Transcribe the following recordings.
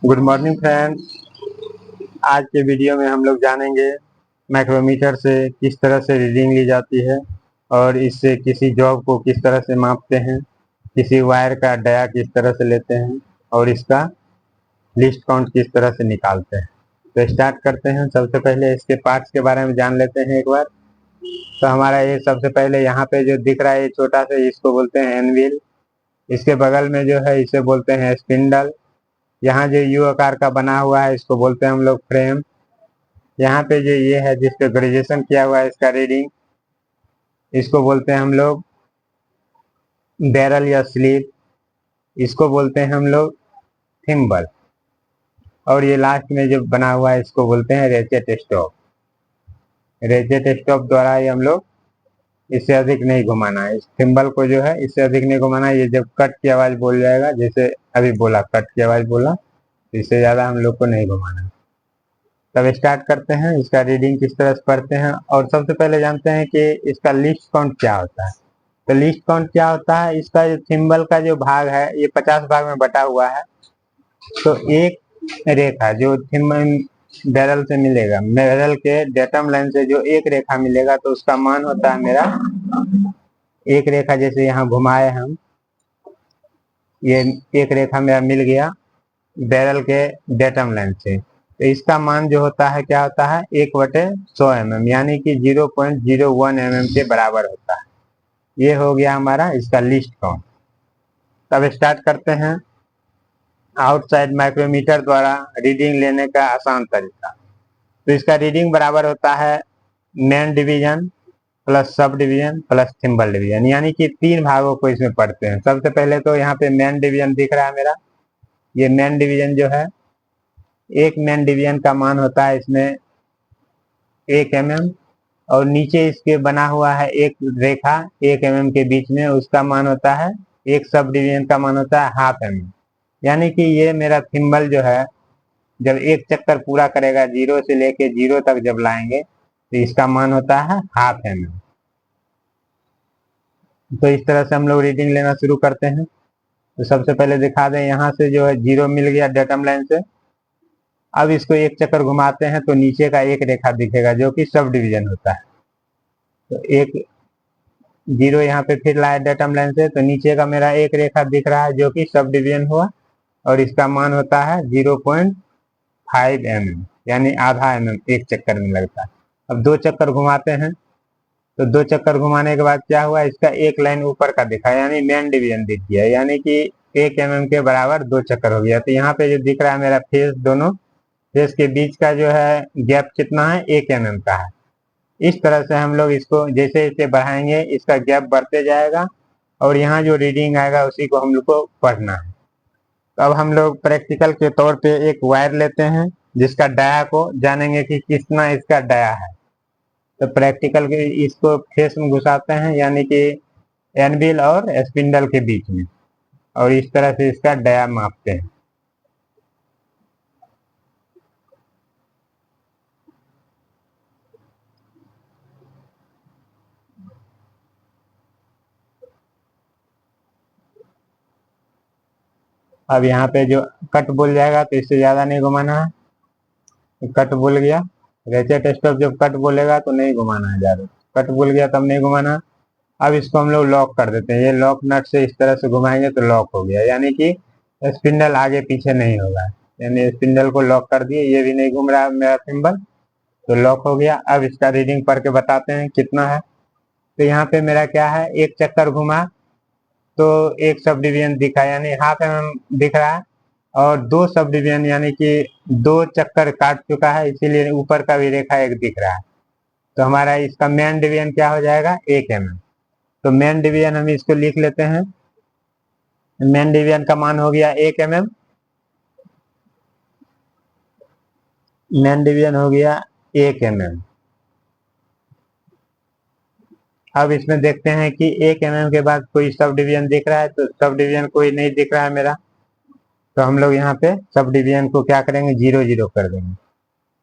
Good morning friends. आज के video में हम लोग जानेंगे माइक्रोमीटर से किस तरह से रीडिंग ली जाती है और इससे किसी जॉब को किस तरह से मापते हैं, किसी वायर का डाया किस तरह से लेते हैं और इसका लिस्ट काउंट किस तरह से निकालते हैं। तो स्टार्ट करते हैं। सबसे पहले इसके पार्ट्स के बारे में जान लेते हैं एक बार। तो हमारा ये सबसे पहले यहाँ पे जो दिख रहा है ये छोटा सा, इसको बोलते हैं एनविल। इसके बगल में जो है इसे बोलते हैं स्पिंडल। यहाँ जो यू आकार का बना हुआ है इसको बोलते हैं हम लोग फ्रेम। यहाँ पे जो ये है जिस पे ग्रेजुएशन किया हुआ है इसका रीडिंग, इसको बोलते हैं हम लोग बैरल या स्लीव। इसको बोलते हैं हम लोग थिम्बल। और ये लास्ट में जो बना हुआ है इसको बोलते हैं रेचेट स्टॉप। रेचेट स्टॉप द्वारा ही हम लोग इससे अधिक नहीं घुमाना है, इस थिम्बल को जो है इससे अधिक नहीं घुमाना है। ये जब कट की आवाज बोल जाएगा, जैसे अभी बोला कट की आवाज बोला, तो इससे ज्यादा हम लोग को नहीं घुमाना है। तब स्टार्ट करते हैं इसका रीडिंग किस तरह से पढ़ते हैं। और सबसे पहले जानते हैं कि इसका लिस्ट काउंट क्या होता है। तो लिस्ट काउंट क्या होता है, इसका जो थिम्बल का जो भाग है ये 50 भाग में बटा हुआ है। तो एक रेखा जो थिम्बल बैरल से मिलेगा, बैरल के डेटम लाइन से जो एक रेखा मिलेगा तो उसका मान होता है मेरा, एक रेखा जैसे यहाँ घुमाए हम, ये एक रेखा मेरा मिल गया बैरल के डेटम लाइन से, तो इसका मान जो होता है क्या होता है 1/100 mm, यानी कि 0.01 mm के बराबर होता है। ये हो गया हमारा इसका लिस्ट काउंट। तब स्टार्ट करते हैं आउटसाइड माइक्रोमीटर द्वारा रीडिंग लेने का आसान तरीका। तो इसका रीडिंग बराबर होता है main division plus sub division plus thimble division, यानी कि 3 भागों को इसमें पढ़ते हैं। सबसे पहले तो यहाँ पे मेन डिवीजन दिख रहा है मेरा, ये मेन डिवीजन जो है, एक मेन डिवीजन का मान होता है इसमें 1 mm, और नीचे इसके बना हुआ है एक रेखा 1 mm के बीच में, उसका मान होता है, एक सब डिवीजन का मान होता है 1/2 mm। यानी कि ये मेरा थिम्बल जो है जब एक चक्कर पूरा करेगा, 0 से लेके 0 तक जब लाएंगे तो इसका मान होता है 1/2 mm। तो इस तरह से हम लोग रीडिंग लेना शुरू करते हैं। तो सबसे पहले दिखा दें, यहाँ से जो है 0 मिल गया डेटम लाइन से। अब इसको एक चक्कर घुमाते हैं तो नीचे का एक रेखा दिखेगा जो कि सब डिवीजन होता है। तो एक 0 यहाँ पे फिर लाया डेटम लाइन से, तो नीचे का मेरा एक रेखा दिख रहा है जो कि सब डिवीजन हुआ और इसका मान होता है 0.5 mm, यानी आधा mm एक चक्कर में लगता है। अब 2 चक्कर घुमाते हैं तो 2 चक्कर घुमाने के बाद क्या हुआ, इसका एक लाइन ऊपर का दिखा, यानी मेन डिवीजन दिख गया, यानी कि 1 mm के बराबर 2 चक्कर हो गया। तो यहाँ पे जो दिख रहा है मेरा फेस, दोनों फेस के बीच का जो है गैप कितना है, 1 mm का है। इस तरह से हम लोग इसको जैसे जैसे बढ़ाएंगे इसका गैप बढ़ते जाएगा और यहाँ जो रीडिंग आएगा उसी को हम लोग को पढ़ना है। तो अब हम लोग प्रैक्टिकल के तौर पे एक वायर लेते हैं जिसका डाया को जानेंगे कि कितना इसका डाया है। तो प्रैक्टिकल के इसको फेस में घुसाते हैं, यानी कि एनविल और स्पिंडल के बीच में, और इस तरह से इसका डाया मापते हैं। अब यहाँ पे जो कट बोल जाएगा तो इससे ज्यादा नहीं घुमाना है। कट बोल गया, रेचेट स्टॉप जब कट बोलेगा तो नहीं घुमाना है ज्यादा, कट बोल गया तब नहीं घुमाना। अब इसको हम लोग लॉक कर देते हैं, ये लॉक नट से इस तरह से घुमाएंगे तो लॉक हो गया, यानी कि स्पिंडल आगे पीछे नहीं होगा। यानी स्पिंडल को लॉक कर दिए, ये भी नहीं घूम रहा है मेरा थिम्बल, तो लॉक हो गया। अब इसका रीडिंग पढ़ के बताते हैं कितना है। तो यहाँ पे मेरा क्या है, एक चक्कर घुमा तो एक सब डिवीजन दिखा, यानी 1/2 mm दिख रहा है, और 2 सब डिवीजन यानी कि 2 चक्कर काट चुका है, इसीलिए ऊपर का भी रेखा एक दिख रहा है। तो हमारा इसका मेन डिवीजन क्या हो जाएगा, 1 mm। तो मेन डिवीजन हम इसको लिख लेते हैं, मेन डिवीजन का मान हो गया 1 mm, मेन डिवीजन हो गया 1 mm। अब इसमें देखते हैं कि 1 mm के बाद कोई सब डिवीजन दिख रहा है, तो सब डिवीजन कोई नहीं दिख रहा है मेरा, तो हम लोग यहाँ पे सब डिवीजन को क्या करेंगे, 0 0 कर देंगे,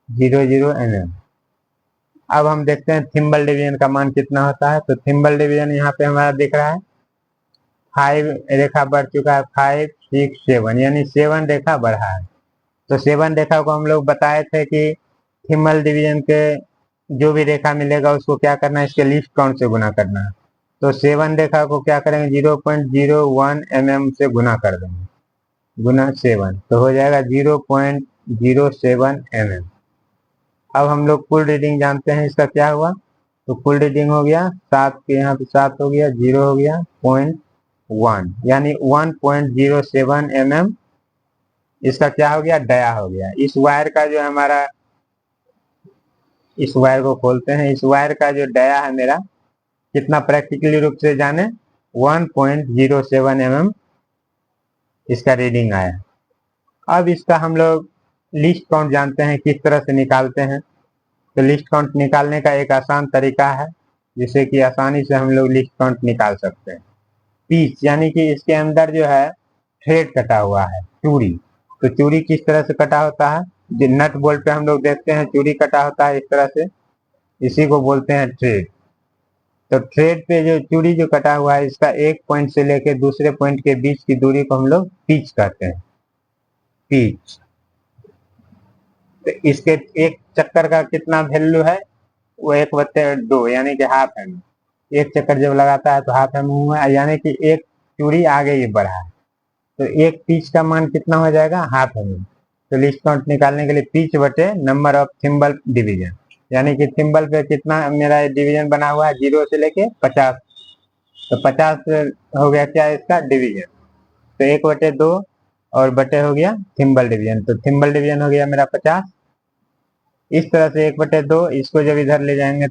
0 0 mm। अब हम देखते हैं थिम्बल डिवीजन का मान कितना होता है। तो थिम्बल डिवीजन यहाँ पे हमारा दिख रहा है 5 रेखा बढ़ चुका है, 5 6 7, यानी 7 रेखा बढ़ा है। तो 7 रेखा को हम लोग बताए थे कि थिम्बल डिवीजन के जो भी रेखा मिलेगा उसको क्या करना है, इसके लीस्ट काउंट से गुना करना है। तो 7 रेखा को क्या करेंगे, 0.01 mm से गुना कर देंगे, गुना 7 तो हो जाएगा 0.07 mm। अब हम लोग कुल रीडिंग जानते हैं, इसका क्या हुआ, तो कुल रीडिंग हो गया 7 के यहाँ पे 7 हो गया, 0 हो गया, 0.1 यानी 1.07 mm इसका क्या हो गया, डाया हो गया। इस वायर का जो हमारा, इस वायर को खोलते हैं, इस वायर का जो डाया है मेरा कितना प्रैक्टिकली रूप से जाने, 1.07 mm इसका रीडिंग आया। अब इसका हम लोग लिस्ट काउंट जानते हैं, किस तरह से निकालते हैं। तो लिस्ट काउंट निकालने का एक आसान तरीका है जिससे कि आसानी से हम लोग लिस्ट काउंट निकाल सकते हैं। पीच यानी कि इसके अंदर जो है थ्रेड कटा हुआ है, चूड़ी। तो चूड़ी किस तरह से कटा होता है, जो नट बोल्ट पे हम लोग देखते हैं चूड़ी कटा होता है इस तरह से, इसी को बोलते हैं थ्रेड। तो थ्रेड पे जो चूड़ी जो कटा हुआ है, इसका एक पॉइंट से लेकर दूसरे पॉइंट के बीच की दूरी को हम लोग पीच कहते हैं, पीच। तो इसके एक चक्कर का कितना वैल्यू है, वो 1/2 यानी कि हाफ एम। एक चक्कर जब लगाता है तो हाफ एम हुआ, यानी कि एक चूड़ी आगे ही बढ़ा है। तो एक पीच का मान कितना हो जाएगा, हाफ एम। तो लिस्ट काउंट निकालने के लिए पीच बटे नंबर ऑफ थिम्बल डिवीजन, यानी कि थिम्बल पे कितना मेरा डिवीजन बना हुआ है, 0 से लेके 50। तो 50 हो गया क्या इसका डिवीजन, तो 1/2 और बटे हो गया थिम्बल डिवीजन। तो थिम्बल डिवीजन हो गया मेरा 50। इस तरह से 1/2 इसको जब इधर ले जाएंगे